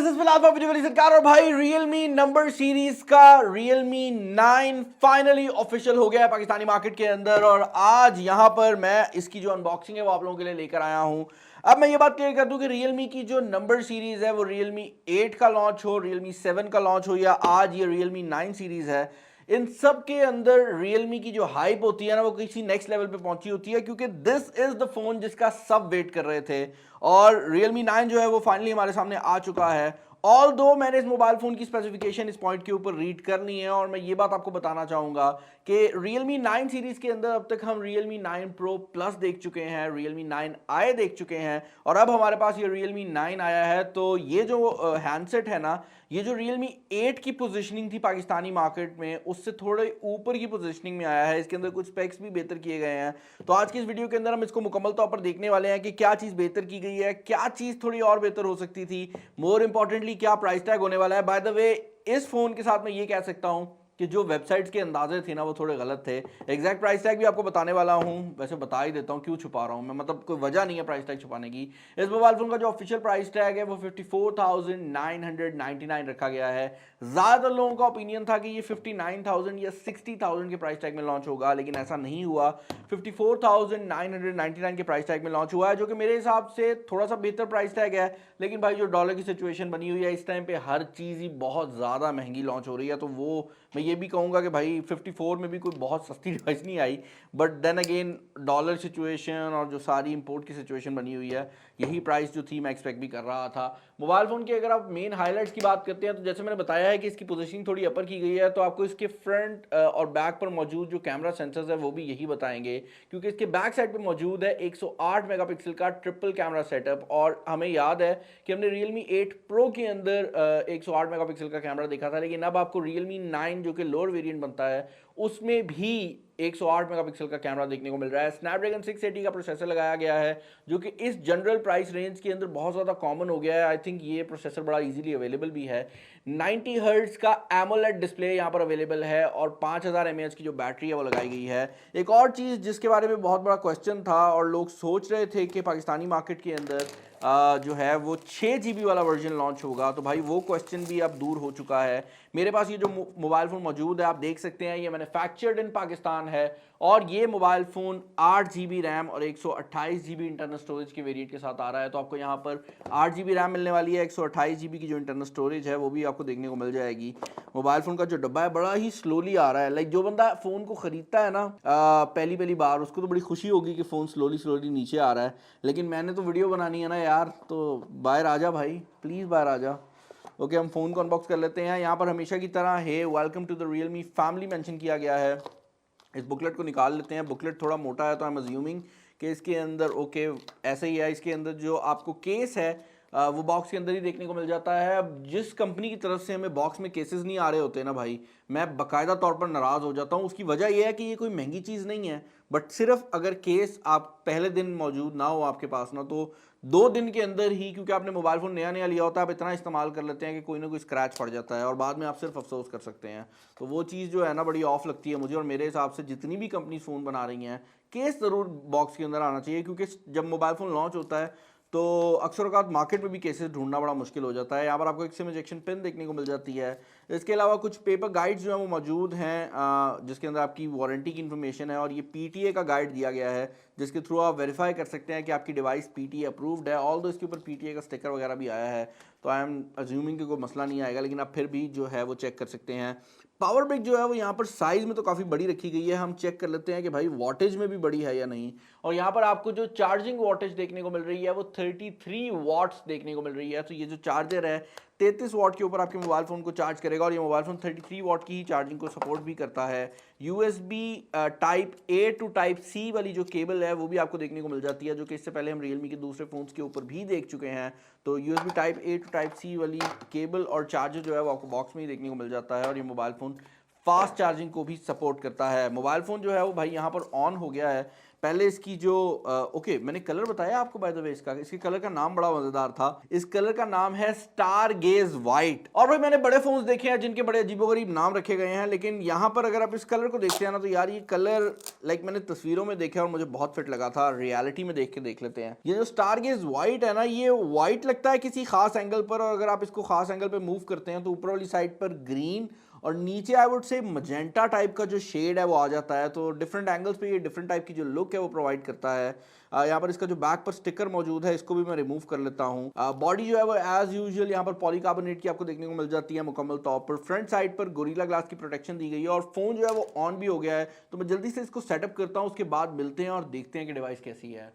This is फिलहाल video वाली सरकार और भाई Realme नंबर सीरीज का Realme 9 फाइनली ऑफिशियल हो गया है पाकिस्तानी मार्केट के अंदर। और आज यहां पर मैं इसकी जो अनबॉक्सिंग है वो आप लोगों के लिए लेकर आया हूं। अब मैं ये बात क्लियर कर दूं कि Realme की जो नंबर सीरीज है वो Realme 8 का लॉन्च हो, Realme 7 का लॉन्च हो या आज ये Realme 9 सीरीज है, इन सब के अंदर Realme की जो हाइप होती है ना वो किसी नेक्स्ट लेवल पे पहुंची होती है, क्योंकि दिस इज द फोन जिसका सब वेट कर रहे थे। और Realme 9 जो है वो फाइनली हमारे सामने आ चुका है। ऑल दो मैंने इस मोबाइल फोन की स्पेसिफिकेशन इस पॉइंट के ऊपर रीड कर ली है और मैं ये बात आपको बताना चाहूंगा कि Realme 9 सीरीज के अंदर अब तक हम Realme 9 Pro Plus देख चुके हैं, Realme 9i देख चुके हैं और अब हमारे पास ये Realme 9 आया है। तो ये जो हैंडसेट है ना, ये जो Realme 8 की पोजीशनिंग थी पाकिस्तानी मार्केट में उससे थोड़े ऊपर की पोजीशनिंग में आया है। इसके अंदर कुछ स्पेक्स भी बेहतर किए गए हैं। तो आज की इस वीडियो के अंदर हम इसको मुकम्मल तौर पर देखने वाले हैं कि क्या चीज़ बेहतर की गई है, क्या चीज़ थोड़ी और बेहतर हो सकती थी, मोर इंपॉर्टेंटली क्या प्राइस टैग होने वाला है। बाय द वे, इस फोन के साथ मैं ये कह सकता हूं कि जो वेबसाइट्स के अंदाजे थे ना वो थोड़े गलत थे। एग्जैक्ट प्राइस टैग भी आपको बताने वाला हूं, वैसे बता ही देता हूं, क्यों छुपा रहा हूं मैं, मतलब कोई वजह नहीं है प्राइस टैग छुपाने की। इस मोबाइल फोन का जो ऑफिशियल प्राइस टैग है वो 54,999 रखा गया है। ज़्यादातर लोगों का ओपिनियन था कि ये 59,000 या 60,000 के प्राइस टैग में लॉन्च होगा, लेकिन ऐसा नहीं हुआ। 54,999 के प्राइस टैग में लॉन्च हुआ है, जो कि मेरे हिसाब से थोड़ा सा बेहतर प्राइस टैग है। लेकिन भाई जो डॉलर की सिचुएशन बनी हुई है इस टाइम पे हर चीज़ ही बहुत ज़्यादा महंगी लॉन्च हो रही है, तो वो मैं ये भी कहूँगा कि भाई 54 में भी कोई बहुत सस्ती डिवाइस नहीं आई। But then again dollar situation और जो सारी इंपोर्ट की सिचुएशन बनी हुई है, यही प्राइस जो थी मैं एक्सपेक्ट भी कर रहा था। मोबाइल फ़ोन की अगर आप मेन हाईलाइट्स की बात करते हैं तो जैसे मैंने बताया है कि इसकी पोजीशनिंग थोड़ी अपर की गई है, तो आपको इसके फ्रंट और बैक पर मौजूद जो कैमरा सेंसर्स है वो भी यही बताएंगे, क्योंकि इसके बैक साइड पे मौजूद है 108 मेगापिक्सल का ट्रिपल कैमरा सेटअप। और हमें याद है कि हमने Realme 8 Pro के अंदर 108 मेगापिक्सल का कैमरा देखा था, लेकिन अब आपको Realme 9 जो कि लोअर वेरिएंट बनता है उसमें भी 108 मेगापिक्सल का कैमरा देखने को मिल रहा है। स्नैपड्रैगन 680 का प्रोसेसर लगाया गया है, जो कि इस जनरल प्राइस रेंज के अंदर बहुत ज़्यादा कॉमन हो गया है। आई थिंक ये प्रोसेसर बड़ा इजीली अवेलेबल भी है। 90 हर्ट्ज का एमोलेड डिस्प्ले यहाँ पर अवेलेबल है और 5000 mAh की जो बैटरी है वो लगाई गई है। एक और चीज़ जिसके बारे में बहुत बड़ा क्वेश्चन था और लोग सोच रहे थे कि पाकिस्तानी मार्केट के अंदर जो है वो 6 GB वाला वर्जन लॉन्च होगा, तो भाई वो क्वेश्चन भी अब दूर हो चुका है। मेरे पास ये जो मोबाइल फ़ोन मौजूद है आप देख सकते हैं, ये मैन्युफैक्चर्ड इन पाकिस्तान है और ये मोबाइल फ़ोन 8 GB रैम और 128 GB इंटरनल स्टोरेज के वेरिएंट के साथ आ रहा है। तो आपको यहाँ पर 8 GB रैम मिलने वाली है, 128 GB की जो इंटरनल स्टोरेज है वो भी आपको देखने को मिल जाएगी। मोबाइल फ़ोन का जो डब्बा है बड़ा ही स्लोली आ रहा है। लाइक जो बंदा फ़ोन को ख़रीदता है ना पहली पहली बार, उसको तो बड़ी खुशी होगी कि फ़ोन स्लोली स्लोली नीचे आ रहा है, लेकिन मैंने तो वीडियो बनानी है ना यार, तो बाहर आ जा भाई, प्लीज़ बाहर आ जा। ओके, हम फ़ोन को अनबॉक्स कर लेते हैं। यहाँ पर हमेशा की तरह है welcome to the Realme family mention किया गया है। इस बुकलेट को निकाल लेते हैं। बुकलेट थोड़ा मोटा है तो आई एम अज्यूमिंग कि इसके अंदर ओके ऐसे ही है। इसके अंदर जो आपको केस है वो बॉक्स के अंदर ही देखने को मिल जाता है। अब जिस कंपनी की तरफ से हमें बॉक्स में केसेस नहीं आ रहे होते ना भाई, मैं बाकायदा तौर पर नाराज़ हो जाता हूँ। उसकी वजह यह है कि ये कोई महंगी चीज़ नहीं है, बट सिर्फ अगर केस आप पहले दिन मौजूद ना हो आपके पास ना, तो 2 दिन के अंदर ही, क्योंकि आपने मोबाइल फ़ोन नया नया लिया होता है, आप इतना इस्तेमाल कर लेते हैं कि कोई ना कोई स्क्रैच पड़ जाता है और बाद में आप सिर्फ अफसोस कर सकते हैं। तो वो चीज़ जो है ना बड़ी ऑफ लगती है मुझे। और मेरे हिसाब से जितनी भी कंपनी फ़ोन बना रही हैं, केस ज़रूर बॉक्स के अंदर आना चाहिए, क्योंकि जब मोबाइल फ़ोन लॉन्च होता है तो अक्सर औक़ात मार्केट में भी केसेस ढूंढना बड़ा मुश्किल हो जाता है। यहाँ पर आपको एक सिम इजेक्शन पिन देखने को मिल जाती है। इसके अलावा कुछ पेपर गाइड्स जो हैं वो मौजूद हैं, जिसके अंदर आपकी वारंटी की इन्फॉर्मेशन है और ये PTA का गाइड दिया गया है, जिसके थ्रू आप वेरीफाई कर सकते हैं कि आपकी डिवाइस PTA अप्रूव्ड है। ऑल दो इसके ऊपर PTA का स्टिकर वगैरह भी आया है, तो आई एम अज्यूमिंग कि कोई मसला नहीं आएगा, लेकिन आप फिर भी जो है वो चेक कर सकते हैं। पावर ब्रिक जो है वो यहाँ पर साइज़ में तो काफ़ी बड़ी रखी गई है। हम चेक कर लेते हैं कि भाई वॉटेज में भी बड़ी है या नहीं। और यहाँ पर आपको जो चार्जिंग वॉटेज देखने को मिल रही है वो 33 वॉट्स देखने को मिल रही है। तो ये जो चार्जर है 33 वॉट के ऊपर आपके मोबाइल फ़ोन को चार्ज करेगा और ये मोबाइल फ़ोन 33 वॉट की ही चार्जिंग को सपोर्ट भी करता है। USB type A to type C वाली जो केबल है वो भी आपको देखने को मिल जाती है, जो कि इससे पहले हम Realme के दूसरे फ़ोन्स के ऊपर भी देख चुके हैं। तो USB type A to type C वाली केबल और चार्जर जो है वो आपको बॉक्स में ही देखने को मिल जाता है और ये मोबाइल फ़ोन फास्ट चार्जिंग को भी सपोर्ट करता है। मोबाइल फ़ोन जो है वो भाई यहाँ पर ऑन हो गया है। पहले इसकी जो ओके मैंने कलर बताया आपको बाय द वे, इसके कलर का नाम बड़ा मजेदार था। इस कलर का नाम है स्टार गेज व्हाइट। और भाई मैंने बड़े फोन्स देखे हैं जिनके बड़े अजीबोगरीब नाम रखे गए हैं, लेकिन यहाँ पर अगर आप इस कलर को देखते हैं ना तो यार ये कलर लाइक मैंने तस्वीरों में देखा और मुझे बहुत फिट लगा था। रियलिटी में देख के देख लेते हैं। ये जो स्टार गेज व्हाइट है ना, ये व्हाइट लगता है किसी खास एंगल पर, और अगर आप इसको खास एंगल पर मूव करते हैं तो ऊपर वाली साइड पर ग्रीन और नीचे I would say magenta type का जो शेड है वो आ जाता है। तो डिफरेंट एंगल्स पे ये डिफरेंट टाइप की जो लुक है वो प्रोवाइड करता है। यहाँ पर इसका जो बैक पर स्टिकर मौजूद है इसको भी मैं रिमूव कर लेता हूँ। बॉडी जो है वो एज यूजुअल यहाँ पर पॉलीकार्बोनेट की आपको देखने को मिल जाती है मुकम्मल तौर पर। फ्रंट साइड पर गोरिल्ला ग्लास की प्रोटेक्शन दी गई है और फोन जो है वो ऑन भी हो गया है। तो मैं जल्दी से इसको सेटअप करता हूँ, उसके बाद मिलते हैं और देखते हैं कि डिवाइस कैसी है।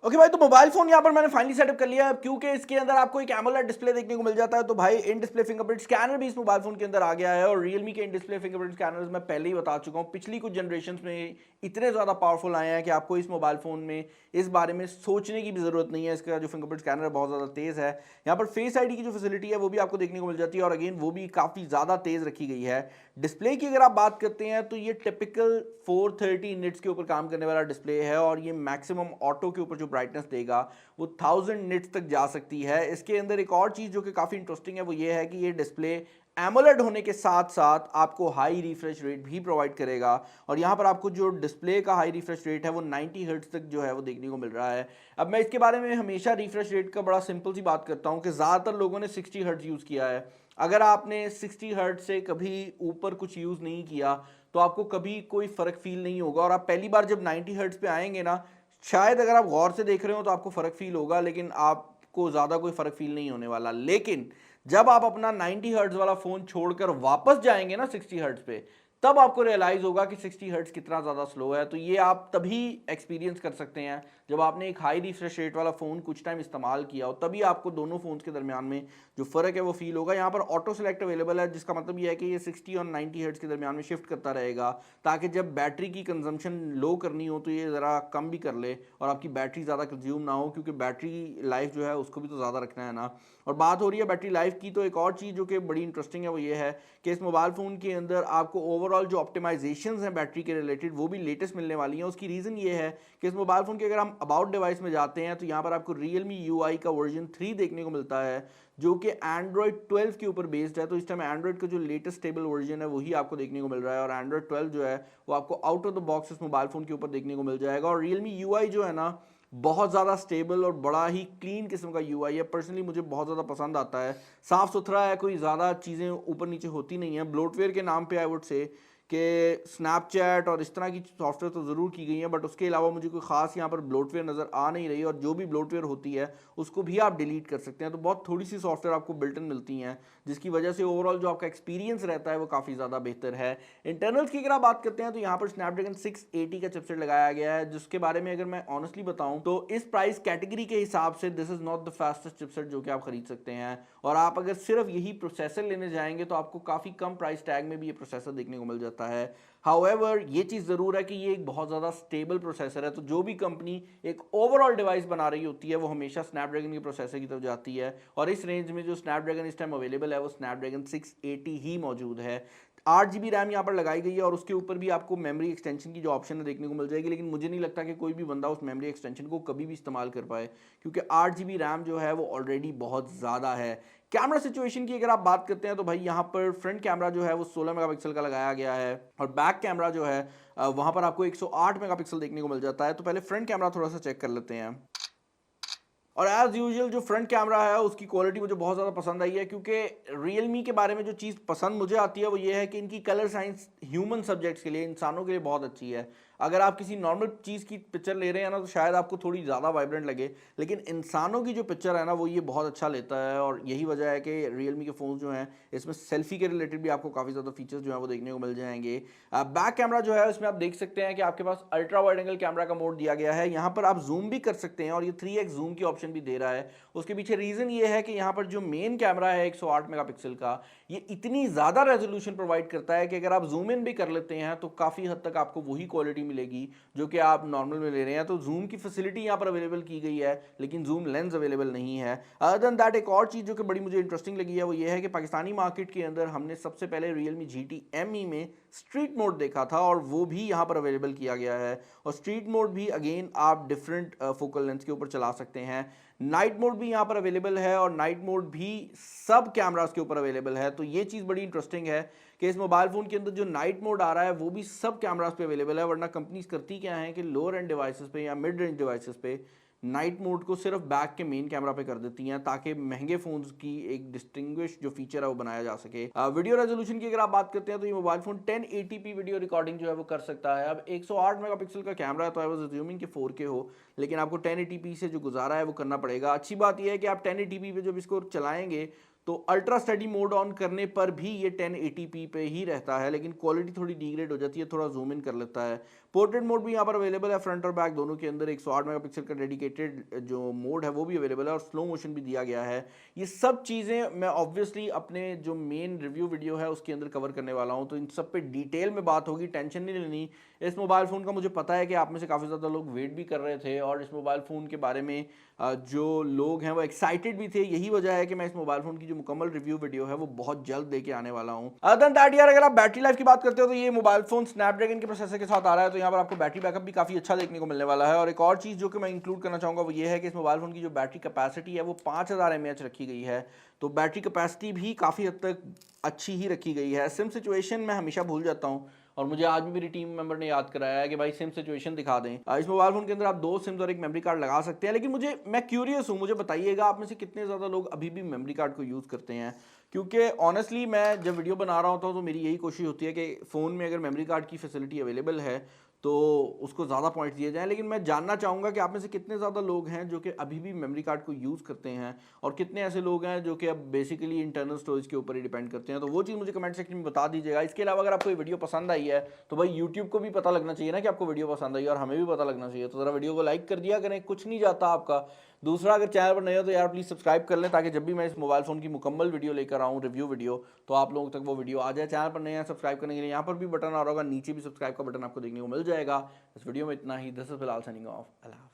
ओके भाई, तो मोबाइल फोन यहाँ पर मैंने फाइनली सेटअप कर लिया है। क्योंकि इसके अंदर आपको एक एमोलेड डिस्प्ले देखने को मिल जाता है, तो भाई इन डिस्प्ले फिंगरप्रिंट स्कैनर भी इस मोबाइल फोन के अंदर आ गया है। और रियलमी के इन डिस्प्ले फिंगरप्रिंट स्कैनर्स मैं पहले ही बता चुका हूँ, पिछली कुछ जनरेशन में इतने ज़्यादा पावरफुल आए हैं कि आपको इस मोबाइल फोन में इस बारे में सोचने की भी ज़रूरत नहीं है। इसका जो फिंगरप्रिंट स्कैनर है बहुत ज़्यादा तेज़ है। यहाँ पर फेस आईडी की जो फैसिलिटी है वो भी आपको देखने को मिल जाती है, और अगेन वो भी काफ़ी ज़्यादा तेज़ रखी गई है। डिस्प्ले की अगर आप बात करते हैं तो ये टिपिकल 430 निट्स के ऊपर काम करने वाला डिस्प्ले है, और ये मैक्सिमम ऑटो के ऊपर जो ब्राइटनेस देगा वो 1000 निट्स तक जा सकती है। इसके अंदर एक और चीज़ जो कि काफ़ी इंटरेस्टिंग है वो ये है कि ये डिस्प्ले एमोलेड होने के साथ साथ आपको हाई रिफ्रेश रेट भी प्रोवाइड करेगा। और यहाँ पर आपको जो डिस्प्ले का हाई रिफ्रेश रेट है वो 90 हर्ट्ज तक जो है वो देखने को मिल रहा है। अब मैं इसके बारे में हमेशा रिफ्रेश रेट का बड़ा सिंपल सी बात करता हूँ कि ज़्यादातर लोगों ने 60 हर्ट्ज यूज़ किया है। अगर आपने 60 हर्ट्ज से कभी ऊपर कुछ यूज़ नहीं किया तो आपको कभी कोई फ़र्क फील नहीं होगा, और आप पहली बार जब 90 हर्ट्ज पे आएंगे ना, शायद अगर आप गौर से देख रहे हो तो आपको फ़र्क फील होगा, लेकिन आपको ज़्यादा कोई फ़र्क फील नहीं होने वाला। लेकिन जब आप अपना 90 हर्ट्ज वाला फ़ोन छोड़कर वापस जाएंगे ना 60 हर्ट्ज पे, तब आपको रियलाइज़ होगा कि 60 हर्ट्ज कितना ज़्यादा स्लो है। तो ये आप तभी एक्सपीरियंस कर सकते हैं जब आपने एक हाई रिफ्रेश रेट वाला फ़ोन कुछ टाइम इस्तेमाल किया हो, तभी आपको दोनों फ़ोन्स के दरमियान में जो फ़र्क है वो फील होगा। यहाँ पर ऑटो सेलेक्ट अवेलेबल है, जिसका मतलब ये है कि ये 60 और 90 हर्ट्ज के दरमियान में शिफ्ट करता रहेगा, ताकि जब बैटरी की कंजम्पशन लो करनी हो तो ये ज़रा कम भी कर ले और आपकी बैटरी ज़्यादा कंज्यूम ना हो, क्योंकि बैटरी लाइफ जो है उसको भी तो ज़्यादा रखना है ना। और बात हो रही है बैटरी लाइफ की, तो एक और चीज़ जो कि बड़ी इंटरेस्टिंग है वो ये है कि इस मोबाइल फ़ोन के अंदर आपको ओवरऑल जो ऑप्टिमाइजेशन हैं बैटरी के रिलेटेड वो भी लेटेस्ट मिलने वाली हैं। उसकी रीज़न ये है कि इस मोबाइल फ़ोन के अगर हम अबाउट डिवाइस में जाते हैं तो यहाँ पर आपको Realme UI का वर्जन 3 देखने को मिलता है, जो कि Android 12 के ऊपर बेस्ड है। तो इस टाइम Android का जो लेटेस्ट स्टेबल वर्जन है वही आपको देखने को मिल रहा है, और Android 12 जो है वो आपको आउट ऑफ द बॉक्स इस मोबाइल फ़ोन के ऊपर देखने को मिल जाएगा। और Realme UI जो है ना, बहुत ज़्यादा स्टेबल और बड़ा ही क्लीन किस्म का UI है। पर्सनली मुझे बहुत ज़्यादा पसंद आता है, साफ़ सुथरा है, कोई ज़्यादा चीज़ें ऊपर नीचे होती नहीं है। ब्लोटवेयर के नाम पे आई वुड से कि स्नैपचैट और इस तरह की सॉफ्टवेयर तो ज़रूर की गई हैं, बट उसके अलावा मुझे कोई ख़ास यहाँ पर ब्लोटवेयर नज़र आ नहीं रही, और जो भी ब्लोटवेयर होती है उसको भी आप डिलीट कर सकते हैं। तो बहुत थोड़ी सी सॉफ्टवेयर आपको बिल्ट इन मिलती हैं, जिसकी वजह से ओवरऑल जो आपका एक्सपीरियंस रहता है वो काफ़ी ज़्यादा बेहतर है। इंटरनल्स की अगर आप बात करते हैं तो यहाँ पर स्नैपड्रैगन 680 का चिपसेट लगाया गया है, जिसके बारे में अगर मैं ऑनेस्टली बताऊँ तो इस प्राइस कैटेगरी के हिसाब से this is not the fastest chipset जो कि आप खरीद सकते हैं। और आप अगर सिर्फ यही प्रोसेसर लेने जाएंगे तो आपको काफ़ी कम प्राइस टैग में भी ये प्रोसेसर देखने को मिल जाता है। हाउएवर ये चीज़ ज़रूर है कि ये एक बहुत ज़्यादा स्टेबल प्रोसेसर है, तो जो भी कंपनी एक ओवरऑल डिवाइस बना रही होती है वो हमेशा स्नैपड्रैगन के प्रोसेसर की तरफ जाती है। और इस रेंज में जो स्नैपड्रैगन इस टाइम अवेलेबल है वो स्नैपड्रैगन 680 ही मौजूद है। 8 GB रैम यहाँ पर लगाई गई है, और उसके ऊपर भी आपको मेमोरी एक्सटेंशन की जो ऑप्शन है देखने को मिल जाएगी। लेकिन मुझे नहीं लगता कि कोई भी बंदा उस मेमोरी एक्सटेंशन को कभी भी इस्तेमाल कर पाए, क्योंकि 8 GB रैम जो है वो ऑलरेडी बहुत ज़्यादा है। कैमरा सिचुएशन की अगर आप बात करते हैं तो भाई यहाँ पर फ्रंट कैमरा जो है वो 16 मेगापिक्सल का लगाया गया है, और बैक कैमरा जो है वहाँ पर आपको 108 मेगापिक्सल देखने को मिल जाता है। तो पहले फ्रंट कैमरा थोड़ा सा चेक कर लेते हैं। और एज यूजुअल जो फ्रंट कैमरा है उसकी क्वालिटी मुझे बहुत ज़्यादा पसंद आई है, क्योंकि Realme के बारे में जो चीज़ पसंद मुझे आती है वो ये है कि इनकी कलर साइंस ह्यूमन सब्जेक्ट्स के लिए, इंसानों के लिए बहुत अच्छी है। अगर आप किसी नॉर्मल चीज़ की पिक्चर ले रहे हैं ना तो शायद आपको थोड़ी ज़्यादा वाइब्रेंट लगे, लेकिन इंसानों की जो पिक्चर है ना वो ये बहुत अच्छा लेता है। और यही वजह है कि Realme के फ़ोन जो हैं इसमें सेल्फी के रिलेटेड भी आपको काफ़ी ज़्यादा फीचर्स जो है वो देखने को मिल जाएंगे। बैक कैमरा जो है उसमें आप देख सकते हैं कि आपके पास अल्ट्रा वाइड एंगल कैमरा का मोड दिया गया है। यहाँ पर आप जूम भी कर सकते हैं, और ये 3x जूम की ऑप्शन ऑप्शन भी दे रहा है। उसके पीछे रीज़न ये है कि यहाँ पर जो मेन कैमरा है 108 मेगापिक्सल का, ये इतनी ज़्यादा रेजोल्यूशन प्रोवाइड करता है कि अगर आप जूम इन भी कर लेते हैं तो काफ़ी हद तक आपको वही क्वालिटी मिलेगी जो कि आप नॉर्मल में ले रहे हैं। तो जूम की फैसिलिटी यहाँ पर अवेलेबल की गई है, लेकिन जूम लेंस अवेलेबल नहीं है। अदर देन दैट एक और चीज़ जो कि बड़ी मुझे इंटरेस्टिंग लगी है वो ये है कि पाकिस्तानी मार्केट के अंदर हमने सबसे पहले Realme GT ME में स्ट्रीट मोड देखा था और वो भी यहाँ पर अवेलेबल किया गया है। और स्ट्रीट मोड भी अगेन आप डिफरेंट फोकल लेंथ के ऊपर चला सकते हैं। नाइट मोड भी यहाँ पर अवेलेबल है और नाइट मोड भी सब कैमरास के ऊपर अवेलेबल है। तो ये चीज़ बड़ी इंटरेस्टिंग है कि इस मोबाइल फ़ोन के अंदर जो नाइट मोड आ रहा है वो भी सब कैमरास पे अवेलेबल है, वरना कंपनीज करती क्या है कि लोअर एंड डिवाइसेस पे या मिड रेंज डिवाइसेस पे नाइट मोड को सिर्फ बैक के मेन कैमरा पे कर देती हैं ताकि महंगे फोन्स की एक डिस्टिंग्विश जो फीचर है वो बनाया जा सके। वीडियो रेजोल्यूशन की अगर आप बात करते हैं तो ये mobile phone 1080p video recording जो है वो कर सकता है। अब 108 मेगापिक्सल का कैमरा है तो आई वाज अज्यूमिंग कि 4K हो, लेकिन आपको 1080p से जो गुजारा है वो करना पड़ेगा। अच्छी बात यह है कि आप 1080p पे जब इसको चलाएंगे तो अल्ट्रा स्टडी मोड ऑन करने पर भी ये 1080p पे ही रहता है, लेकिन क्वालिटी थोड़ी डिग्रेड हो जाती है, थोड़ा जूम इन कर लेता है। पोर्ट्रेट मोड भी यहाँ पर अवेलेबल है, फ्रंट और बैक दोनों के अंदर 108 मेगापिक्सल का डेडिकेटेड जो मोड है वो भी अवेलेबल है और स्लो मोशन भी दिया गया है। ये सब चीज़ें मैं ऑब्वियसली अपने जो मेन रिव्यू वीडियो है उसके अंदर कवर करने वाला हूँ, तो इन सब पे डिटेल में बात होगी, टेंशन नहीं लेनी। इस मोबाइल फ़ोन का मुझे पता है कि आप में से काफ़ी ज़्यादा लोग वेट भी कर रहे थे और इस मोबाइल फ़ोन के बारे में जो लोग हैं वो एक्साइटेड भी थे। यही वजह है कि मैं इस मोबाइल फ़ोन की जो मुकम्मल रिव्यू वीडियो है वो बहुत जल्द लेके आने वाला हूँ। अदर देन दैट यार, अगर आप बैटरी लाइफ की बात करते हो तो ये मोबाइल फ़ोन स्नैपड्रैगन के प्रोसेसर के साथ आ रहा है, तो यहाँ पर आपको बैटरी बैकअप भी काफ़ी अच्छा देखने को मिलने वाला है। और एक और चीज़ जो कि मैं इंक्लूड करना चाहूँगा वो ये है कि इस मोबाइल फ़ोन की जो बैटरी कैपेसिटी है वो 5000 mAh रखी गई है, तो बैटरी कैपेसिटी भी काफ़ी हद तक अच्छी ही रखी गई है। सिम सिचुएशन मैं हमेशा भूल जाता हूँ और मुझे आज भी मेरी टीम मेंबर ने याद कराया है कि भाई सिम सिचुएशन दिखा दें। इस मोबाइल फोन के अंदर आप 2 सिम्स और एक मेमोरी कार्ड लगा सकते हैं, लेकिन मैं क्यूरियस हूँ, मुझे बताइएगा आप में से कितने ज़्यादा लोग अभी भी मेमोरी कार्ड को यूज़ करते हैं। क्योंकि ऑनेस्टली मैं जब वीडियो बना रहा होता हूँ तो मेरी यही कोशिश होती है कि फ़ोन में अगर मेमोरी कार्ड की फैसिलिटी अवेलेबल है तो उसको ज़्यादा पॉइंट्स दिए जाएँ। लेकिन मैं जानना चाहूँगा कि आप में से कितने ज़्यादा लोग हैं जो कि अभी भी मेमोरी कार्ड को यूज़ करते हैं और कितने ऐसे लोग हैं जो कि अब बेसिकली इंटरनल स्टोरेज के ऊपर ही डिपेंड करते हैं। तो वो चीज़ मुझे कमेंट सेक्शन में बता दीजिएगा। इसके अलावा अगर आपको ये वीडियो पसंद आई है तो भाई यूट्यूब को भी पता लगना चाहिए ना कि आपको वीडियो पसंद आई और हमें भी पता लगना चाहिए, तो ज़रा वीडियो को लाइक कर दिया करें, कुछ नहीं जाता आपका। दूसरा, अगर चैनल पर नए हो तो यार प्लीज़ सब्सक्राइब कर लें ताकि जब भी मैं इस मोबाइल फ़ोन की मुकम्मल वीडियो लेकर आऊँ, रिव्यू वीडियो, तो आप लोगों तक वो वीडियो आ जाए। चैनल पर नए हैं सब्सक्राइब करने के लिए यहाँ पर भी बटन आ रहा होगा, नीचे भी सब्सक्राइब का बटन आपको देखने को मिल जाएगा। इस वीडियो में इतना ही। This is Bilal signing off. अल्लाह हाफ़िज़।